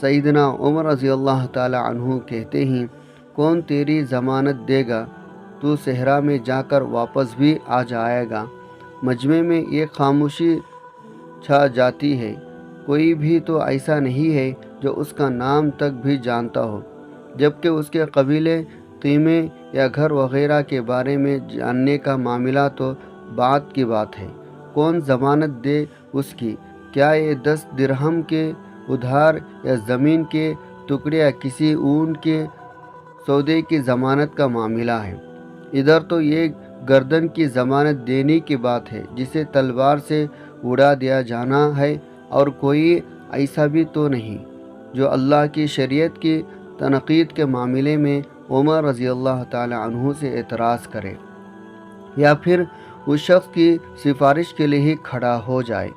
سیدنا عمر رضی اللہ تعالی عنہ کہتے ہیں کون تیری ضمانت دے گا، تو صحرا میں جا کر واپس بھی آ جائے گا۔ مجمع میں ایک خاموشی چھا جاتی ہے، کوئی بھی تو ایسا نہیں ہے جو اس کا نام تک بھی جانتا ہو، جبکہ اس کے قبیلے، قیمے یا گھر وغیرہ کے بارے میں جاننے کا معاملہ تو بعد کی بات ہے۔ کون ضمانت دے اس کی؟ کیا یہ 10 درہم کے ادھار یا زمین کے ٹکڑے یا کسی اونٹ کے سودے کی ضمانت کا معاملہ ہے؟ ادھر تو یہ گردن کی ضمانت دینے کی بات ہے جسے تلوار سے اڑا دیا جانا ہے، اور کوئی ایسا بھی تو نہیں جو اللہ کی شریعت کی تنقید کے معاملے میں عمر رضی اللہ تعالی عنہ سے اعتراض کرے، یا پھر اس شخص کی سفارش کے لیے ہی کھڑا ہو جائے۔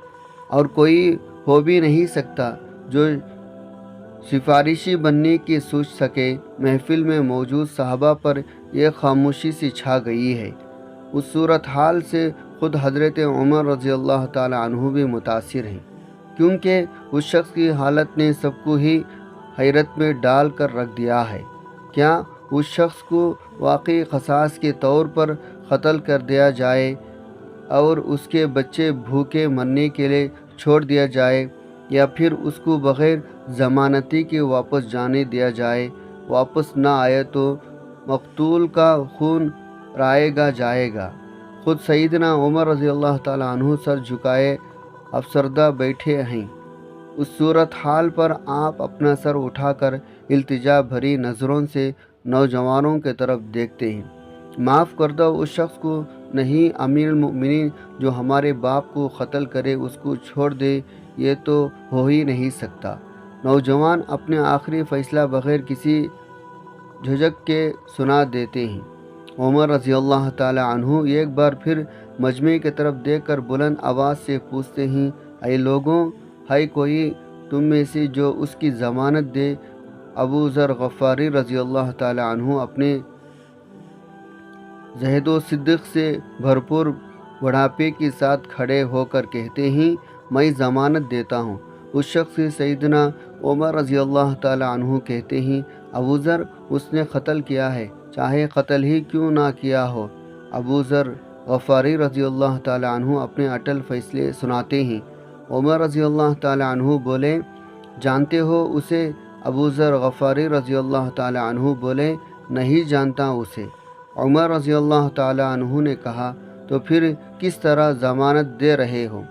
اور کوئی ہو بھی نہیں سکتا جو سفارشی بننے کی سوچ سکے۔ محفل میں موجود صحابہ پر یہ خاموشی سی چھا گئی ہے۔ اس صورتحال سے خود حضرت عمر رضی اللہ تعالی عنہ بھی متاثر ہیں، کیونکہ اس شخص کی حالت نے سب کو ہی حیرت میں ڈال کر رکھ دیا ہے۔ کیا اس شخص کو واقعی قصاص کے طور پر قتل کر دیا جائے اور اس کے بچے بھوکے مرنے کے لیے چھوڑ دیا جائے، یا پھر اس کو بغیر ضمانتی کے واپس جانے دیا جائے؟ واپس نہ آئے تو مقتول کا خون رائے گا جائے گا۔ خود سیدنا عمر رضی اللہ تعالی عنہ سر جھکائے افسردہ بیٹھے ہیں۔ اس صورتحال پر آپ اپنا سر اٹھا کر التجا بھری نظروں سے نوجوانوں کی طرف دیکھتے ہیں۔ معاف کر دو اس شخص کو، نہیں امیر المؤمنین، جو ہمارے باپ کو قتل کرے اس کو چھوڑ دے، یہ تو ہو ہی نہیں سکتا۔ نوجوان اپنے آخری فیصلہ بغیر کسی جھجک کے سنا دیتے ہیں۔ عمر رضی اللہ تعالی عنہ ایک بار پھر مجمع کی طرف دیکھ کر بلند آواز سے پوچھتے ہیں، اے لوگوں، ہے کوئی تم میں سے جو اس کی ضمانت دے؟ ابو ذر غفاری رضی اللہ تعالی عنہ اپنے زہد و صدق سے بھرپور بڑھاپے کے ساتھ کھڑے ہو کر کہتے ہیں، میں ضمانت دیتا ہوں۔ اس شخص سے سیدنا عمر رضی اللہ تعالی عنہ کہتے ہیں، ابو ذر، اس نے قتل کیا ہے، چاہے قتل ہی کیوں نہ کیا ہو۔ ابو ذر غفاری رضی اللہ تعالی عنہ اپنے اٹل فیصلے سناتے ہیں۔ عمر رضی اللہ تعالی عنہ بولے، جانتے ہو اسے؟ ابو ذر غفاری رضی اللہ تعالی عنہ بولے، نہیں جانتا اسے۔ عمر رضی اللہ تعالی عنہ نے کہا، تو پھر کس طرح ضمانت دے رہے ہو؟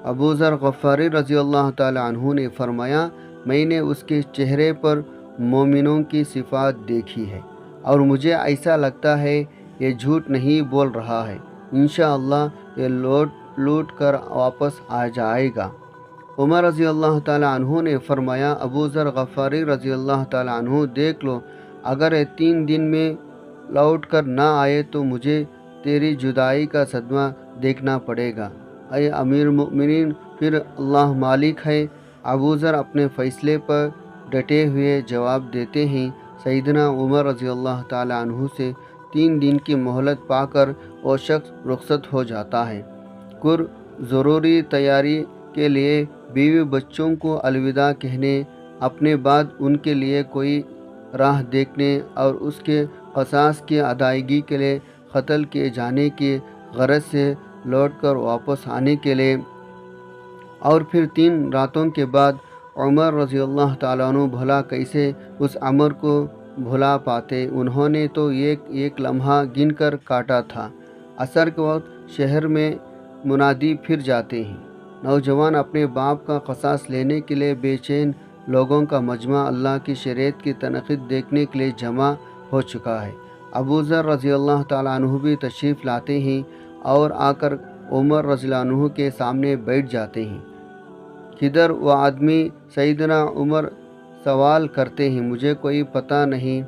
ابو ذر غفاری رضی اللہ تعالی عنہ نے فرمایا، میں نے اس کے چہرے پر مومنوں کی صفات دیکھی ہے، اور مجھے ایسا لگتا ہے یہ جھوٹ نہیں بول رہا ہے، انشاءاللہ یہ لوٹ کر واپس آ جائے گا۔ عمر رضی اللہ تعالی عنہ نے فرمایا، ابو ذر غفاری رضی اللہ تعالی عنہ، دیکھ لو، اگر یہ 3 دن میں لوٹ کر نہ آئے تو مجھے تیری جدائی کا صدمہ دیکھنا پڑے گا۔ اے امیر المؤمنین، پھر اللہ مالک ہے۔ ابو ذر اپنے فیصلے پر ڈٹے ہوئے جواب دیتے ہیں۔ سیدنا عمر رضی اللہ تعالی عنہ سے 3 دن کی مہلت پا کر وہ شخص رخصت ہو جاتا ہے۔ ضروری تیاری کے لیے بیوی بچوں کو الوداع کہنے، اپنے بعد ان کے لیے کوئی راہ دیکھنے، اور اس کے قصاص کی ادائیگی کے لیے قتل کیے جانے کی غرض سے لوٹ کر واپس آنے کے لیے، اور پھر 3 راتوں کے بعد عمر رضی اللہ تعالیٰ عنہ بھلا کیسے اس عمر کو بھلا پاتے؟ انہوں نے تو ایک لمحہ گن کر کاٹا تھا۔ عصر کے وقت شہر میں منادی پھر جاتے ہیں، نوجوان اپنے باپ کا قصاص لینے کے لیے بے چین لوگوں کا مجمع اللہ کی شریعت کی تنقید دیکھنے کے لیے جمع ہو چکا ہے۔ ابو ذر رضی اللہ تعالیٰ عنہ بھی تشریف لاتے ہیں اور آ کر عمر رضی اللہ عنہ کے سامنے بیٹھ جاتے ہیں۔ کدھر وہ آدمی؟ سیدنا عمر سوال کرتے ہیں۔ مجھے کوئی پتہ نہیں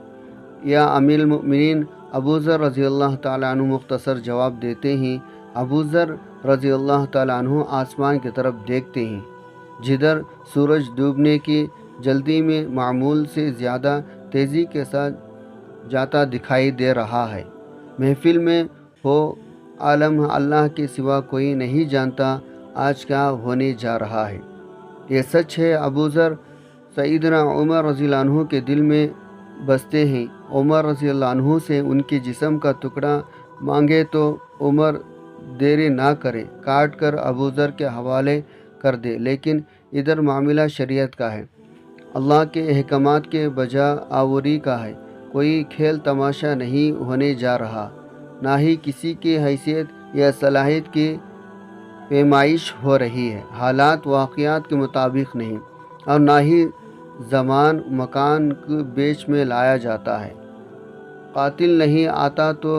یا امیر المؤمنین، ابو ذر رضی اللہ تعالیٰ عنہ مختصر جواب دیتے ہیں۔ ابو ذر رضی اللہ تعالیٰ عنہ آسمان کی طرف دیکھتے ہیں، جدھر سورج ڈوبنے کی جلدی میں معمول سے زیادہ تیزی کے ساتھ جاتا دکھائی دے رہا ہے۔ محفل میں ہو عالم اللہ کے سوا کوئی نہیں جانتا آج کیا ہونے جا رہا ہے۔ یہ سچ ہے ابو ذر، سیدنا عمر رضی اللہ عنہ کے دل میں بستے ہیں۔ عمر رضی اللہ عنہ سے ان کے جسم کا ٹکڑا مانگے تو عمر دیری نہ کرے، کاٹ کر ابو ذر کے حوالے کر دے، لیکن ادھر معاملہ شریعت کا ہے، اللہ کے احکامات کے بجا آوری کا ہے، کوئی کھیل تماشا نہیں ہونے جا رہا، نہ ہی کسی کی حیثیت یا صلاحیت کی پیمائش ہو رہی ہے، حالات واقعات کے مطابق نہیں، اور نہ ہی زمان مکان کے بیچ میں لایا جاتا ہے۔ قاتل نہیں آتا تو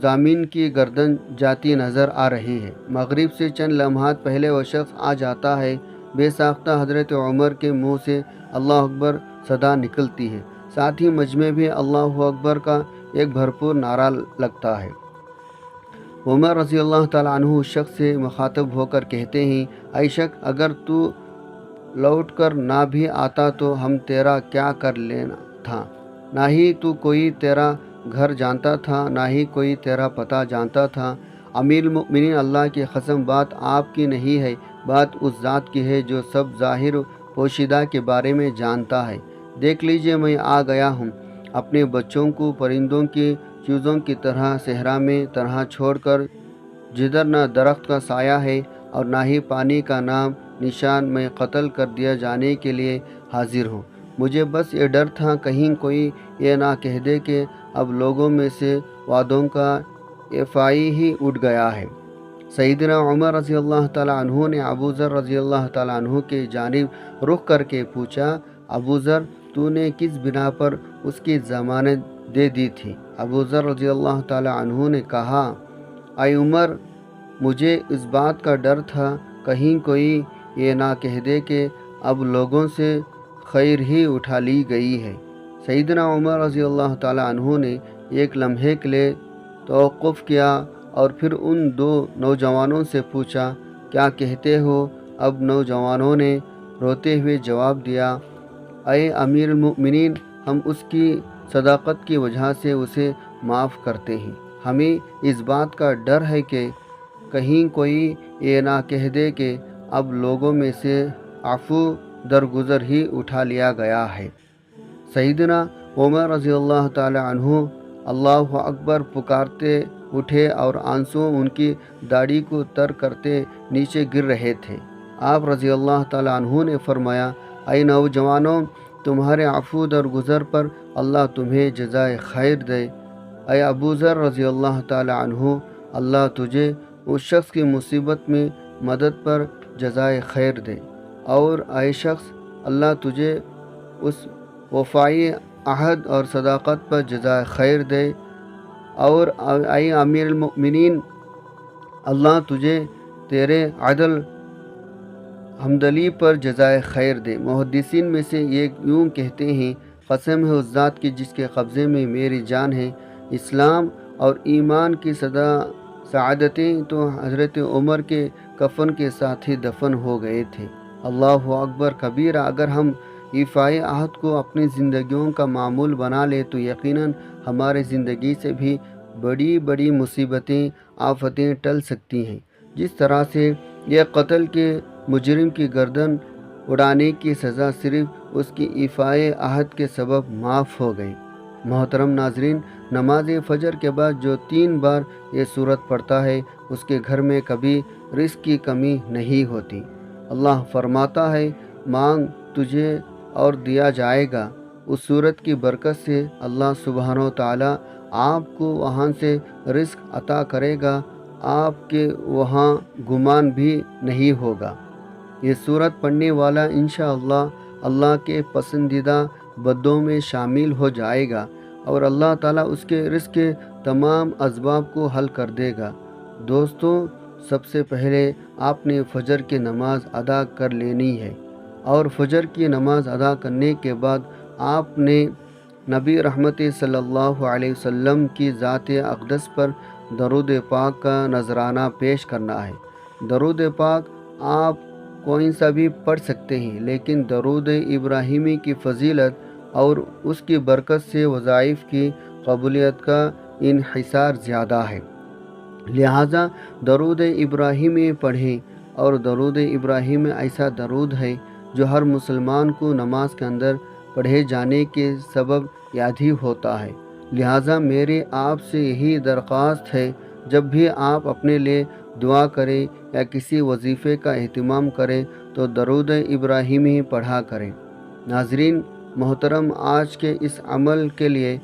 ضامن کی گردن جاتی نظر آ رہی ہے۔ مغرب سے چند لمحات پہلے وہ شخص آ جاتا ہے، بے ساختہ حضرت عمر کے منہ سے اللہ اکبر صدا نکلتی ہے، ساتھ ہی مجمع بھی اللہ اکبر کا ایک بھرپور نعرہ لگتا ہے۔ عمر رضی اللہ تعالیٰ عنہ اس شخص سے مخاطب ہو کر کہتے ہیں، اے شخص، اگر تو لوٹ کر نہ بھی آتا تو ہم تیرا کیا کر لینا تھا؟ نہ ہی تو کوئی تیرا گھر جانتا تھا، نہ ہی کوئی تیرا پتہ جانتا تھا۔ امیر المؤمنین، اللہ کی قسم، بات آپ کی نہیں ہے، بات اس ذات کی ہے جو سب ظاہر و پوشیدہ کے بارے میں جانتا ہے۔ دیکھ لیجئے، میں آ گیا ہوں، اپنے بچوں کو پرندوں کی چیزوں کی طرح صحرا میں تنہا چھوڑ کر، جدھر نہ درخت کا سایہ ہے اور نہ ہی پانی کا نام نشان، میں قتل کر دیا جانے کے لیے حاضر ہوں۔ مجھے بس یہ ڈر تھا کہیں کوئی یہ نہ کہہ دے کہ اب لوگوں میں سے وعدوں کا ایفائی ہی اٹھ گیا ہے۔ سیدنا عمر رضی اللہ تعالیٰ عنہ نے ابو ذر رضی اللہ تعالیٰ عنہ کی جانب رخ کر کے پوچھا، ابو ذر، تو نے کس بنا پر اس کی ضمانت دے دی تھی؟ ابو ذر رضی اللہ تعالیٰ عنہ نے کہا، اے عمر، مجھے اس بات کا ڈر تھا کہیں کوئی یہ نہ کہہ دے کہ اب لوگوں سے خیر ہی اٹھا لی گئی ہے۔ سیدنا عمر رضی اللہ تعالیٰ عنہ نے ایک لمحے کے لیے توقف کیا اور پھر ان دو نوجوانوں سے پوچھا، کیا کہتے ہو؟ اب نوجوانوں نے روتے ہوئے جواب دیا، اے امیر المؤمنین، ہم اس کی صداقت کی وجہ سے اسے معاف کرتے ہیں، ہمیں اس بات کا ڈر ہے کہ کہیں کوئی یہ نہ کہہ دے کہ اب لوگوں میں سے عفو درگزر ہی اٹھا لیا گیا ہے۔ سیدنا عمر رضی اللہ تعالی عنہ اللہ اکبر پکارتے اٹھے اور آنسو ان کی داڑھی کو تر کرتے نیچے گر رہے تھے۔ آپ رضی اللہ تعالی عنہ نے فرمایا، اے نوجوانوں، تمہارے عفو درگزر پر اللہ تمہیں جزائے خیر دے۔ اے ابو ذر رضی اللہ تعالی عنہ، اللہ تجھے اس شخص کی مصیبت میں مدد پر جزائے خیر دے، اور اے شخص، اللہ تجھے اس وفائی عہد اور صداقت پر جزائے خیر دے، اور اے امیر المؤمنین، اللہ تجھے تیرے عدل حمدلی پر جزائے خیر دے۔ محدثین میں سے یہ یوں کہتے ہیں، قسم ہے اس ذات کی جس کے قبضے میں میری جان ہے، اسلام اور ایمان کی سعادتیں تو حضرت عمر کے کفن کے ساتھ ہی دفن ہو گئے تھے۔ اللہ اکبر کبیرہ۔ اگر ہم ایفائے عہد کو اپنی زندگیوں کا معمول بنا لیں تو یقیناً ہماری زندگی سے بھی بڑی بڑی مصیبتیں، آفتیں ٹل سکتی ہیں، جس طرح سے یہ قتل کے مجرم کی گردن اڑانے کی سزا صرف اس کی ایفائے عہد کے سبب معاف ہو گئی۔ محترم ناظرین، نماز فجر کے بعد جو 3 بار یہ سورت پڑھتا ہے، اس کے گھر میں کبھی رزق کی کمی نہیں ہوتی۔ اللہ فرماتا ہے، مانگ تجھے اور دیا جائے گا۔ اس سورت کی برکت سے اللہ سبحانہ و تعالی آپ کو وہاں سے رزق عطا کرے گا، آپ کے وہاں گمان بھی نہیں ہوگا۔ یہ سورت پڑھنے والا انشاءاللہ اللہ کے پسندیدہ بندوں میں شامل ہو جائے گا، اور اللہ تعالیٰ اس کے رزق کے تمام اسباب کو حل کر دے گا۔ دوستوں، سب سے پہلے آپ نے فجر کی نماز ادا کر لینی ہے، اور فجر کی نماز ادا کرنے کے بعد آپ نے نبی رحمت صلی اللہ علیہ وسلم کی ذات اقدس پر درود پاک کا نذرانہ پیش کرنا ہے۔ درود پاک آپ کوئی سا بھی پڑھ سکتے ہیں، لیکن درود ابراہیمی کی فضیلت اور اس کی برکت سے وظائف کی قبولیت کا انحصار زیادہ ہے، لہٰذا درود ابراہیمی پڑھیں۔ اور درود ابراہیم ایسا درود ہے جو ہر مسلمان کو نماز کے اندر پڑھے جانے کے سبب یاد ہی ہوتا ہے۔ لہٰذا میری آپ سے یہی درخواست ہے، جب بھی آپ اپنے لیے دعا کریں یا کسی وظیفے کا اہتمام کریں تو درود ابراہیمی پڑھا کریں۔ ناظرین محترم، آج کے اس عمل کے لیے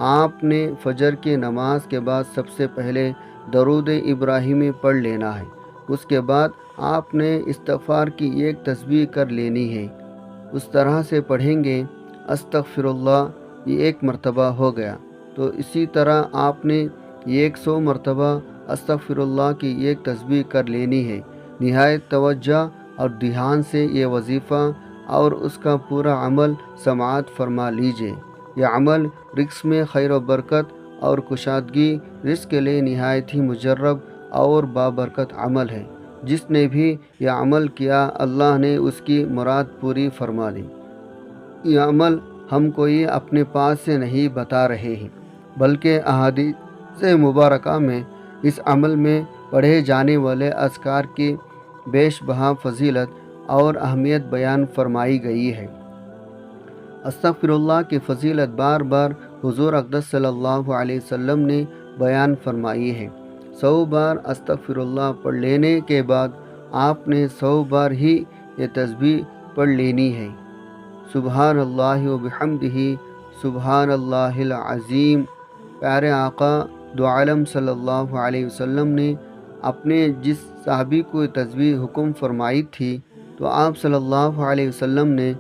آپ نے فجر کی نماز کے بعد سب سے پہلے درود ابراہیمی پڑھ لینا ہے۔ اس کے بعد آپ نے استغفار کی ایک تسبیح کر لینی ہے۔ اس طرح سے پڑھیں گے استغفر اللہ، یہ 1 مرتبہ ہو گیا، تو اسی طرح آپ نے 100 مرتبہ استغفر اللہ کی ایک تسبیح کر لینی ہے۔ نہایت توجہ اور دھیان سے یہ وظیفہ اور اس کا پورا عمل سماعت فرما لیجئے۔ یہ عمل رزق میں خیر و برکت اور کشادگی، رزق کے لیے نہایت ہی مجرب اور بابرکت عمل ہے۔ جس نے بھی یہ عمل کیا اللہ نے اس کی مراد پوری فرما دی۔ یہ عمل ہم کوئی اپنے پاس سے نہیں بتا رہے ہیں، بلکہ احادیث مبارکہ میں اس عمل میں پڑھے جانے والے اذکار کی بیش بہا فضیلت اور اہمیت بیان فرمائی گئی ہے۔ استغفر اللہ کی فضیلت بار بار حضور اقدس صلی اللہ علیہ وسلم نے بیان فرمائی ہے۔ 100 بار استغفر اللہ پڑھ لینے کے بعد آپ نے 100 بار ہی یہ تسبیح پڑھ لینی ہے۔ سبحان اللہ و بحمدہ، سبحان اللہ العظیم۔ پیارے آقا دو عالم صلی اللہ علیہ وسلم نے اپنے جس صحابی کو یہ تسبیح حکم فرمائی تھی، تو آپ صلی اللہ علیہ وسلم نے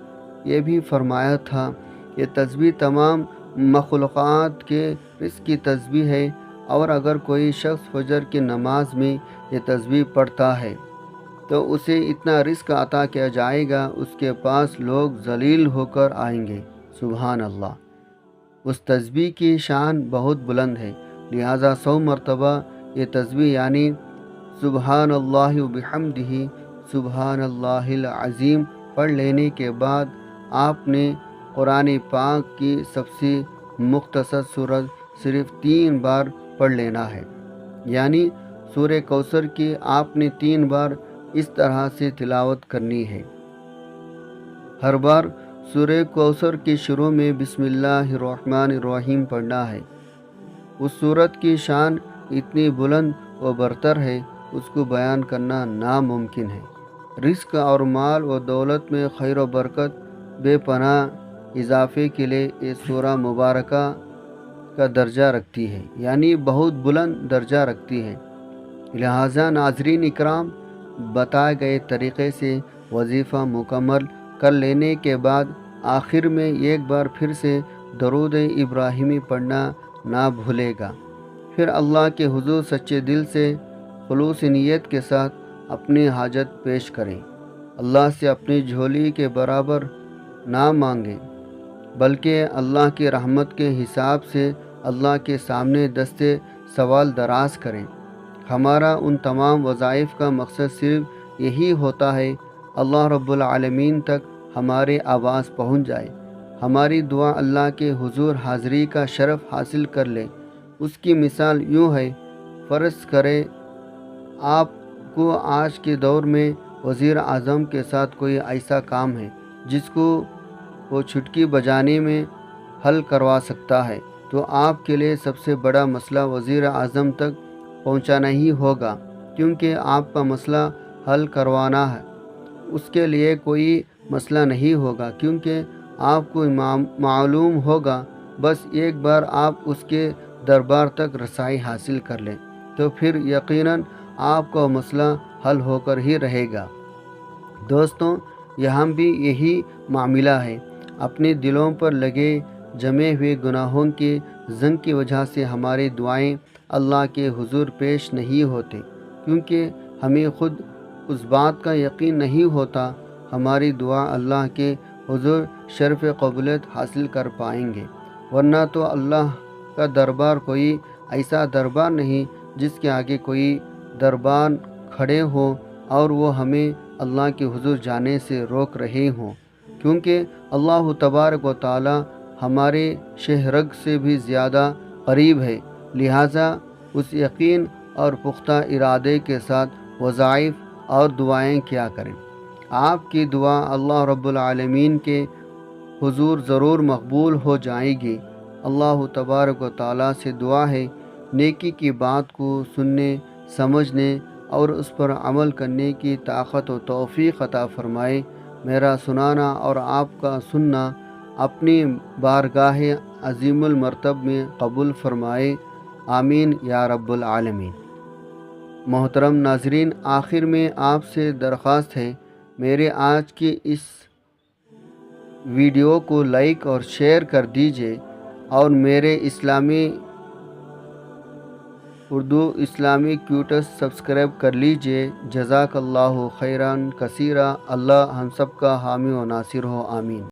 یہ بھی فرمایا تھا، یہ تسبیح تمام مخلوقات کے رزق کی تسبیح ہے، اور اگر کوئی شخص فجر کی نماز میں یہ تسبیح پڑھتا ہے تو اسے اتنا رزق عطا کیا جائے گا، اس کے پاس لوگ ذلیل ہو کر آئیں گے۔ سبحان اللہ۔ اس تسبیح کی شان بہت بلند ہے، لہٰذا 100 مرتبہ یہ تسبیح یعنی سبحان اللہ و بحمدہ، سبحان اللہ العظیم پڑھ لینے کے بعد آپ نے قرآن پاک کی سب سے مختصر سورت صرف 3 بار پڑھ لینا ہے، یعنی سورہ کوثر کی آپ نے 3 بار اس طرح سے تلاوت کرنی ہے۔ ہر بار سورہ کوثر کی شروع میں بسم اللہ الرحمن الرحیم پڑھنا ہے۔ اس سورت کی شان اتنی بلند و برتر ہے، اس کو بیان کرنا ناممکن ہے۔ رزق اور مال و دولت میں خیر و برکت بے پناہ اضافے کے لیے یہ سورہ مبارکہ کا درجہ رکھتی ہے، یعنی بہت بلند درجہ رکھتی ہے۔ لہٰذا ناظرین اکرام، بتائے گئے طریقے سے وظیفہ مکمل کر لینے کے بعد آخر میں ایک بار پھر سے درود ابراہیمی پڑھنا نہ بھولے گا۔ پھر اللہ کے حضور سچے دل سے خلوص نیت کے ساتھ اپنی حاجت پیش کریں۔ اللہ سے اپنی جھولی کے برابر نہ مانگیں، بلکہ اللہ کی رحمت کے حساب سے اللہ کے سامنے دستے سوال دراز کریں۔ ہمارا ان تمام وظائف کا مقصد صرف یہی ہوتا ہے، اللہ رب العالمین تک ہماری آواز پہنچ جائے، ہماری دعا اللہ کے حضور حاضری کا شرف حاصل کر لے۔ اس کی مثال یوں ہے، فرض کریں آپ کو آج کے دور میں وزیر اعظم کے ساتھ کوئی ایسا کام ہے جس کو وہ چٹکی بجانے میں حل کروا سکتا ہے، تو آپ کے لیے سب سے بڑا مسئلہ وزیر اعظم تک پہنچانا ہی ہوگا، کیونکہ آپ کا مسئلہ حل کروانا ہے، اس کے لیے کوئی مسئلہ نہیں ہوگا، کیونکہ آپ کو معلوم ہوگا، بس ایک بار آپ اس کے دربار تک رسائی حاصل کر لیں تو پھر یقیناً آپ کا مسئلہ حل ہو کر ہی رہے گا۔ دوستوں، یہاں بھی یہی معاملہ ہے۔ اپنے دلوں پر لگے جمے ہوئے گناہوں کے زنگ کی وجہ سے ہماری دعائیں اللہ کے حضور پیش نہیں ہوتے، کیونکہ ہمیں خود اس بات کا یقین نہیں ہوتا ہماری دعا اللہ کے حضور شرف قبولیت حاصل کر پائیں گے، ورنہ تو اللہ کا دربار کوئی ایسا دربار نہیں جس کے آگے کوئی دربان کھڑے ہوں اور وہ ہمیں اللہ کے حضور جانے سے روک رہے ہوں، کیونکہ اللہ تبارک و تعالی ہمارے شہرگ سے بھی زیادہ قریب ہے۔ لہٰذا اس یقین اور پختہ ارادے کے ساتھ وظائف اور دعائیں کیا کریں۔ آپ کی دعا اللہ رب العالمین کے حضور ضرور مقبول ہو جائے گی۔ اللہ تبارک و تعالیٰ سے دعا ہے نیکی کی بات کو سننے، سمجھنے اور اس پر عمل کرنے کی طاقت و توفیق عطا فرمائے۔ میرا سنانا اور آپ کا سننا اپنی بارگاہ عظیم المرتب میں قبول فرمائے، آمین یا رب العالمین۔ محترم ناظرین، آخر میں آپ سے درخواست ہے میرے آج کی اس ویڈیو کو لائک اور شیئر کر دیجئے اور میرے اردو اسلامی ٹیوٹرز سبسکرائب کر لیجئے۔ جزاک اللہ خیران کثیرا۔ اللہ ہم سب کا حامی و ناصر ہو، آمین۔